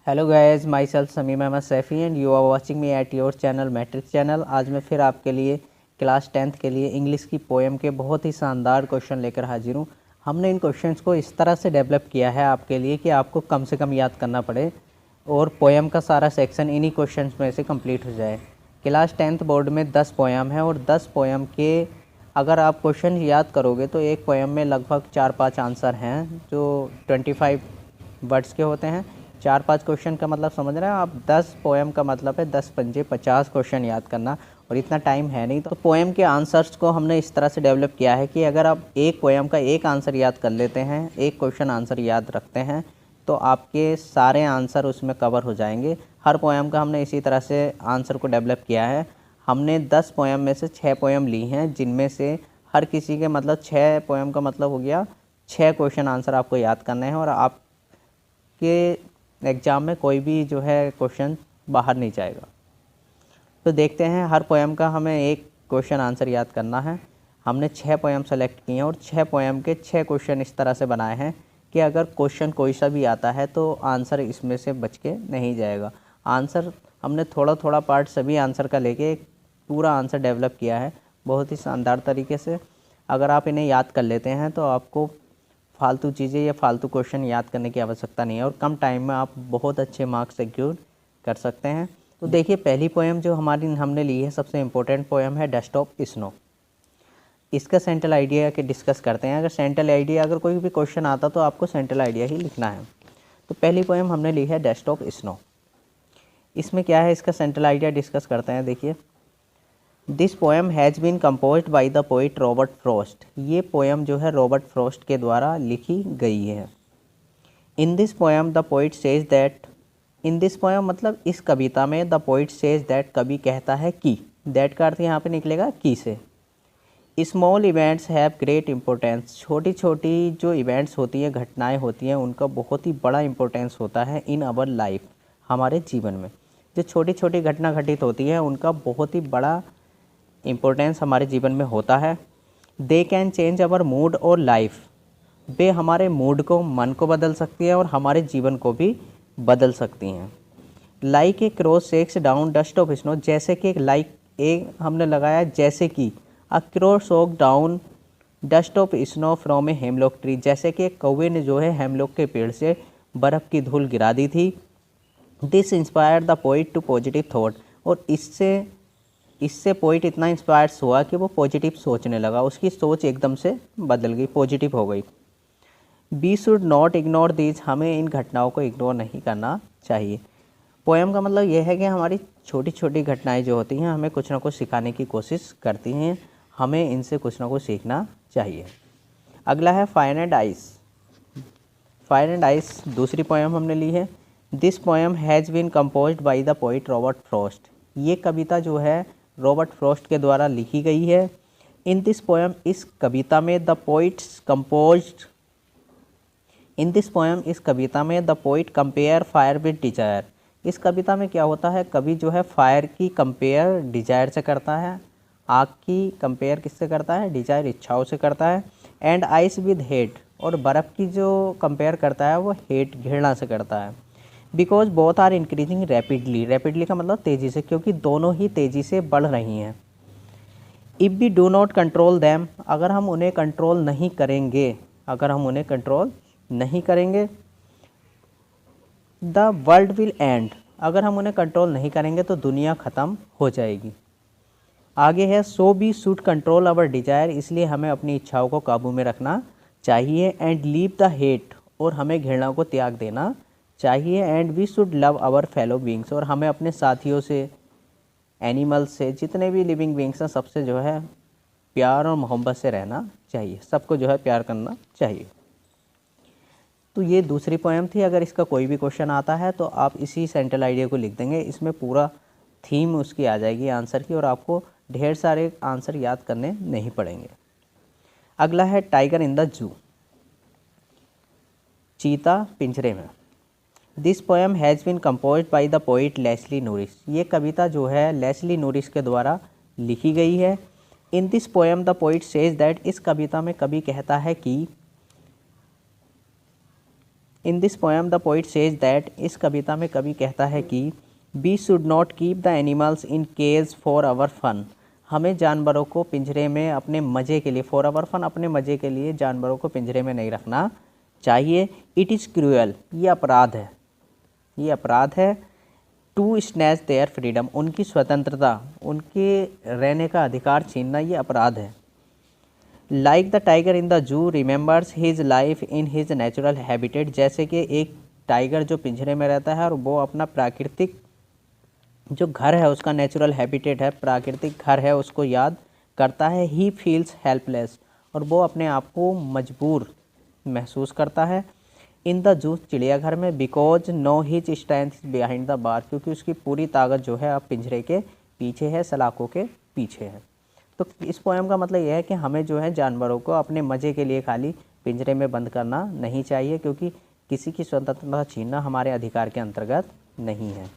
Hello guys, myself Samim Ahmad Saifi and you are watching me at your channel Matrix channel. आज मैं फिर आपके लिए क्लास 10th के लिए इंग्लिश की पोएम के बहुत ही शानदार क्वेश्चन लेकर हाजिर हूँ। हमने इन क्वेश्चंस को इस तरह से डेवलप किया है आपके लिए कि आपको कम से कम याद करना पड़े और पोएम का सारा सेक्शन इन्हीं क्वेश्चंस में से कंप्लीट हो जाए। क्लास 10th बोर्ड में 10 पोएम है और 10 पोएम के अगर आप क्वेश्चन याद करोगे तो एक पोएम में लगभग 4-5 आंसर हैं जो 25 वर्ड्स के होते हैं। 4-5 क्वेश्चन का मतलब समझ रहे हैं आप। 10 पोएम का मतलब है 10 पंजे 50 क्वेश्चन याद करना, और इतना टाइम है नहीं। तो पोएम के आंसर्स को हमने इस तरह से डेवलप किया है कि अगर आप एक पोएम का एक आंसर याद कर लेते हैं, एक क्वेश्चन आंसर याद रखते हैं, तो आपके सारे आंसर उसमें कवर हो जाएंगे। हर पोएम का हमने इसी तरह से आंसर को डेवलप किया है। हमने 10 पोएम में से 6 पोएम ली हैं, जिनमें से हर किसी के मतलब 6 पोएम का मतलब हो गया 6 क्वेश्चन आंसर आपको याद करने हैं, और आपके एग्ज़ाम में कोई भी जो है क्वेश्चन बाहर नहीं जाएगा। तो देखते हैं, हर पोएम का हमें एक क्वेश्चन आंसर याद करना है। हमने 6 पोएम सेलेक्ट किए हैं और 6 पोएम के 6 क्वेश्चन इस तरह से बनाए हैं कि अगर क्वेश्चन कोई सा भी आता है तो आंसर इसमें से बच के नहीं जाएगा। आंसर हमने थोड़ा थोड़ा पार्ट सभी आंसर का लेके एक पूरा आंसर डेवलप किया है बहुत ही शानदार तरीके से। अगर आप इन्हें याद कर लेते हैं तो आपको फालतू चीज़ें या फालतू क्वेश्चन याद करने की आवश्यकता नहीं है और कम टाइम में आप बहुत अच्छे मार्क्स सिक्योर कर सकते हैं। तो देखिए, पहली पोएम जो हमने ली है, सबसे इम्पोर्टेंट पोएम है डेस्कटॉप स्नो। इसका सेंट्रल आइडिया के डिस्कस करते हैं। अगर सेंट्रल आइडिया, अगर कोई भी क्वेश्चन आता तो आपको सेंट्रल आइडिया ही लिखना है। तो पहली पोएम हमने ली है डेस्कटॉप स्नो। इसमें क्या है, इसका सेंट्रल आइडिया डिस्कस करते हैं। देखिए, this poem has been composed by the poet Robert Frost. ये पोएम जो है रॉबर्ट फ्रॉस्ट के द्वारा लिखी गई है। In this poem the poet says that, in this poem मतलब इस कविता में, द पोइट सेज दैट, कवि कहता है कि, दैट का अर्थ यहाँ पे निकलेगा की से। Small events have great importance. छोटी छोटी जो इवेंट्स होती हैं, घटनाएँ होती हैं, उनका बहुत ही बड़ा इम्पोर्टेंस होता है इन अवर लाइफ, हमारे जीवन में। जो छोटी छोटी घटना घटित होती है उनका बहुत ही बड़ा इम्पोर्टेंस हमारे जीवन में होता है। They can change our mood और लाइफ। वे हमारे मूड को, मन को बदल सकती है और हमारे जीवन को भी बदल सकती हैं। Like a crow shakes down dust of snow. जैसे कि लाइक एक हमने लगाया, जैसे कि अ क्रो शोक down dust of snow from a hemlock tree. जैसे कि एक कौवे ने जो है हेमलॉक के पेड़ से बर्फ़ की धूल गिरा दी थी। This inspired the poet to positive thought. और इससे पोइट इतना इंस्पायर्स हुआ कि वो पॉजिटिव सोचने लगा, उसकी सोच एकदम से बदल गई, पॉजिटिव हो गई। We should not ignore these. हमें इन घटनाओं को इग्नोर नहीं करना चाहिए। पोएम का मतलब यह है कि हमारी छोटी छोटी घटनाएं जो होती हैं हमें कुछ ना कुछ सिखाने की कोशिश करती हैं, हमें इनसे कुछ ना कुछ सीखना चाहिए। अगला है fire and ice. Fire and ice दूसरी पोएम हमने ली है। This poem has been composed by the poet Robert Frost. ये कविता जो है रॉबर्ट फ्रॉस्ट के द्वारा लिखी गई है। इन दिस पोएम, इस कविता में the poets composed, in this poem, इस कविता में the poet compare fire with desire. इस कविता में क्या होता है, कवि जो है फायर की कंपेयर डिजायर से करता है। आग की कंपेयर किससे करता है, डिजायर इच्छाओं से करता है। एंड आइस विद हेट, और बर्फ़ की जो कंपेयर करता है वो हेट, घृणा से करता है। Because both are increasing rapidly. Rapidly का मतलब तेज़ी से, क्योंकि दोनों ही तेज़ी से बढ़ रही हैं। If we do not control them, अगर हम उन्हें कंट्रोल नहीं करेंगे, अगर हम उन्हें कंट्रोल नहीं करेंगे, द वर्ल्ड विल एंड, अगर हम उन्हें कंट्रोल नहीं करेंगे तो दुनिया ख़त्म हो जाएगी। आगे है so we should control our desire. इसलिए हमें अपनी इच्छाओं को काबू में रखना चाहिए। एंड लीव द हेट, और हमें घृणा को त्याग देना चाहिए। And we should love our fellow beings, और हमें अपने साथियों से, एनिमल्स से, जितने भी लिविंग बींग्स हैं सबसे जो है प्यार और मोहब्बत से रहना चाहिए, सबको जो है प्यार करना चाहिए। तो ये दूसरी पोएम थी। अगर इसका कोई भी क्वेश्चन आता है तो आप इसी सेंट्रल आइडिया को लिख देंगे, इसमें पूरा थीम उसकी आ जाएगी आंसर की, और आपको ढेर सारे आंसर याद करने नहीं पड़ेंगे। अगला है टाइगर इन द जू। चीता पिंजरे में। This poem has been composed by the poet Leslie Norris. ये कविता जो है लेस्ली नोरिस के द्वारा लिखी गई है। In this poem the poet says that, इस कविता में कवि कहता है कि in this poem the poet says that, इस कविता में कवि कहता है कि we should not keep the animals in cage for our fun, हमें जानवरों को पिंजरे में अपने मज़े के लिए, फॉर आवर फन अपने मज़े के लिए जानवरों को पिंजरे में नहीं रखना चाहिए। इट इज़ क्रूअल, ये अपराध है, ये अपराध है। टू स्नैच देयर फ्रीडम, उनकी स्वतंत्रता, उनके रहने का अधिकार छीनना ये अपराध है। Like the tiger in the zoo remembers his life in his natural habitat, जैसे कि एक टाइगर जो पिंजरे में रहता है और वो अपना प्राकृतिक जो घर है, उसका नेचुरल हैबिटेट है, प्राकृतिक घर है, उसको याद करता है। ही फील्स हेल्पलेस, और वो अपने आप को मजबूर महसूस करता है। इन द जू, चिड़ियाघर में, because know his strength behind the bar, क्योंकि उसकी पूरी ताकत जो है अब पिंजरे के पीछे है, सलाखों के पीछे है। तो इस पोएम का मतलब यह है कि हमें जो है जानवरों को अपने मज़े के लिए खाली पिंजरे में बंद करना नहीं चाहिए, क्योंकि किसी की स्वतंत्रता छीनना हमारे अधिकार के अंतर्गत नहीं है।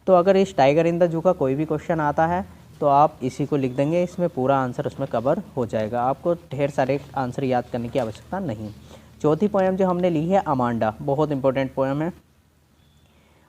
तो अगर इस टाइगर इन द जू का कोई भी क्वेश्चन आता है तो आप इसी को लिख देंगे, इसमें पूरा आंसर उसमें कवर हो जाएगा, आपको ढेर सारे आंसर याद करने की आवश्यकता नहीं। चौथी पोएम जो हमने ली है अमांडा, बहुत इंपॉर्टेंट पोएम है।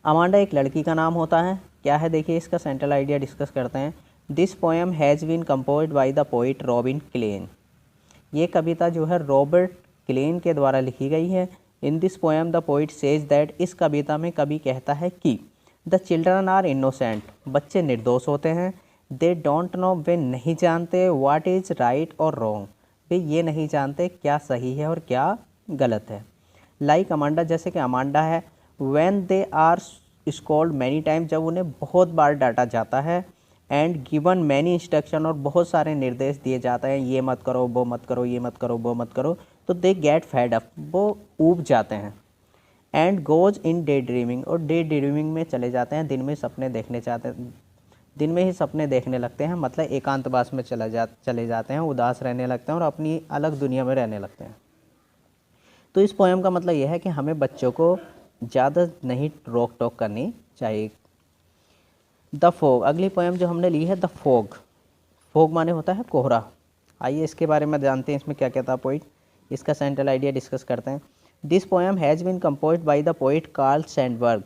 अमांडा एक लड़की का नाम होता है। क्या है देखिए, इसका सेंट्रल आइडिया डिस्कस करते हैं। This poem has been composed by the poet Robin Klein, ये कविता जो है रॉबर्ट क्लेन के द्वारा लिखी गई है। In this poem the poet says that, इस कविता में कवि कहता है कि द चिल्ड्रन आर इनोसेंट, बच्चे निर्दोष होते हैं। दे डोंट नो, वे नहीं जानते व्हाट इज़ राइट और रॉन्ग, वे ये नहीं जानते क्या सही है और क्या गलत है। लाइक अमांडा, जैसे कि अमांडा है। When they are scolded many time, जब उन्हें बहुत बार डांटा जाता है। एंड गिवन मैनी इंस्ट्रक्शन, और बहुत सारे निर्देश दिए जाते हैं, ये मत करो, वो मत करो, ये मत करो, वो मत करो, तो दे गेट फेड अप, वो ऊब जाते हैं। And goes in day dreaming, और डे ड्रीमिंग में चले जाते हैं, दिन में सपने देखने चाहते हैं, दिन में ही सपने देखने लगते हैं, मतलब एकांतवास में चले जाते हैं, उदास रहने लगते हैं और अपनी अलग दुनिया में रहने लगते हैं। तो इस पोएम का मतलब यह है कि हमें बच्चों को ज़्यादा नहीं रोक टोक करनी चाहिए। द फोग, अगली पोएम जो हमने ली है द फोग। फोग माने होता है कोहरा। आइए इसके बारे में जानते हैं, इसमें क्या क्या था पोइट, इसका सेंट्रल आइडिया डिस्कस करते हैं। This poem has been composed by the poet Carl Sandburg,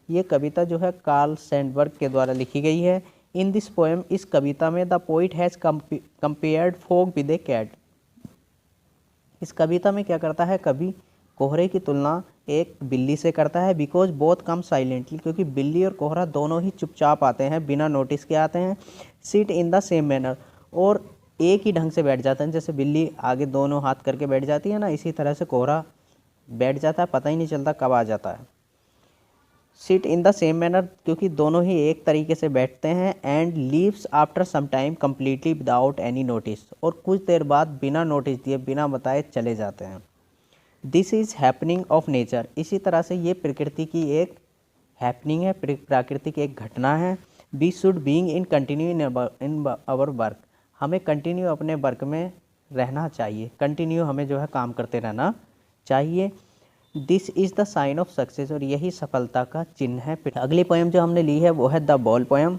ये कविता जो है कार्ल सैंडबर्ग के द्वारा लिखी गई है। इन दिस पोएम, इस कविता में the poet has compared fog with a cat, इस कविता में क्या करता है कवि, कोहरे की तुलना एक बिल्ली से करता है। बिकॉज बोथ कम साइलेंटली, क्योंकि बिल्ली और कोहरा दोनों ही चुपचाप आते हैं, बिना नोटिस के आते हैं। Seat in the same manner, और एक ही ढंग से बैठ जाते हैं, जैसे बिल्ली आगे दोनों हाथ करके बैठ जाती है ना, इसी तरह से कोहरा बैठ जाता है, पता ही नहीं चलता कब आ जाता है। Sit in the same manner, क्योंकि दोनों ही एक तरीके से बैठते हैं। And leaves after some time completely without any notice, और कुछ देर बाद बिना नोटिस दिए, बिना बताए चले जाते हैं। This is happening of nature, इसी तरह से ये प्रकृति की एक हैपनिंग है, प्राकृतिक एक घटना है। We should being in continue in our work, हमें कंटिन्यू अपने वर्क में रहना चाहिए, कंटिन्यू हमें जो है काम करते रहना चाहिए। This is the sign of success, और यही सफलता का चिन्ह है। अगली पोएम जो हमने ली है वो है the ball poem.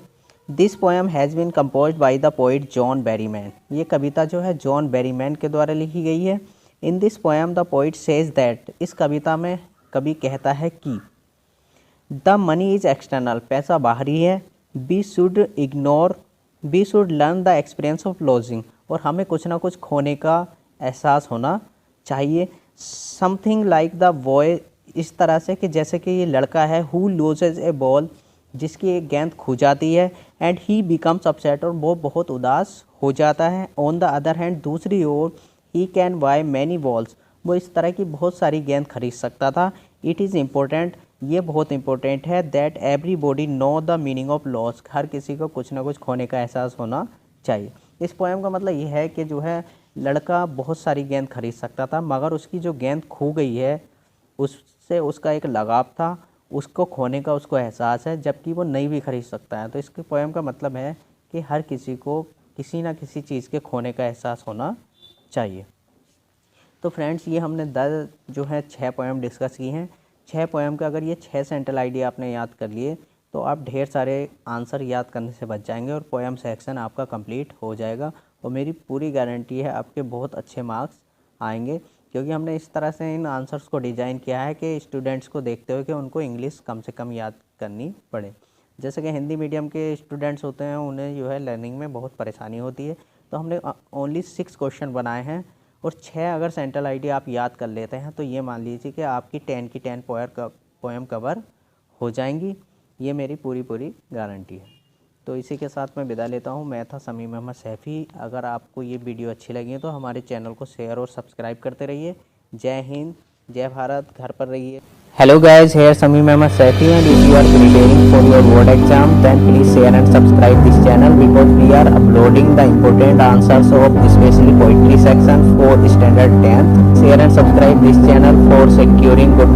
This poem has been composed by the poet John Berryman, ये कविता जो है जॉन बैरीमैन के द्वारा लिखी गई है। In this poem the poet says that, इस कविता में कवि कहता है कि द मनी इज़ एक्सटर्नल, पैसा बाहरी है। We should learn the experience of losing, और हमें कुछ ना कुछ खोने का एहसास होना चाहिए। समथिंग लाइक द बॉय, इस तरह से कि जैसे कि ये लड़का है, हु लूजेज ए बॉल, जिसकी एक गेंद खो जाती है। एंड ही बिकम्स अपसेट, और वो बहुत उदास हो जाता है। ऑन द अदर हैंड, दूसरी ओर, he can buy many balls, वो इस तरह की बहुत सारी गेंद खरीद सकता था। इट इज़ इम्पोर्टेंट, ये बहुत इंपॉर्टेंट है। That everybody know the meaning of laws, हर किसी को कुछ ना कुछ खोने का एहसास होना चाहिए। इस पोएम का मतलब ये है कि जो है लड़का बहुत सारी गेंद खरीद सकता था, मगर उसकी जो गेंद खो गई है उससे उसका एक लगाव था, उसको खोने का उसको एहसास है, जबकि वो नहीं भी खरीद सकता है। तो इसके पोएम का मतलब है कि हर किसी को किसी ना किसी चीज़ के खोने का एहसास होना चाहिए। तो फ्रेंड्स, ये हमने 10 जो है 6 पोएम डिस्कस की हैं। 6 पोएम का अगर ये 6 सेंट्रल आइडिया आपने याद कर लिए तो आप ढेर सारे आंसर याद करने से बच जाएंगे और पोएम सेक्शन आपका कंप्लीट हो जाएगा। और मेरी पूरी गारंटी है आपके बहुत अच्छे मार्क्स आएंगे, क्योंकि हमने इस तरह से इन आंसर्स को डिज़ाइन किया है कि स्टूडेंट्स को देखते हुए कि उनको इंग्लिश कम से कम याद करनी पड़े। जैसे कि हिंदी मीडियम के स्टूडेंट्स होते हैं, उन्हें जो है लर्निंग में बहुत परेशानी होती है, तो हमने ओनली 6 क्वेश्चन बनाए हैं और 6 अगर सेंट्रल आइडिया आप याद कर लेते हैं तो ये मान लीजिए कि आपकी 10 की 10 पोएम कवर हो जाएंगी। ये मेरी पूरी गारंटी है। तो इसी के साथ मैं विदा लेता हूँ। मैं था समीम अहमद सैफ़ी। अगर आपको ये वीडियो अच्छी लगी तो हमारे चैनल को शेयर और सब्सक्राइब करते रहिए। जय हिंद, जय भारत, घर पर रहिए। Hello guys, here Sameem Ahmad Saifi, and if you are preparing for your board exam, then please share and subscribe this channel, because we are uploading the important answers of especially poetry section for standard 10th. Share and subscribe this channel for securing good marks.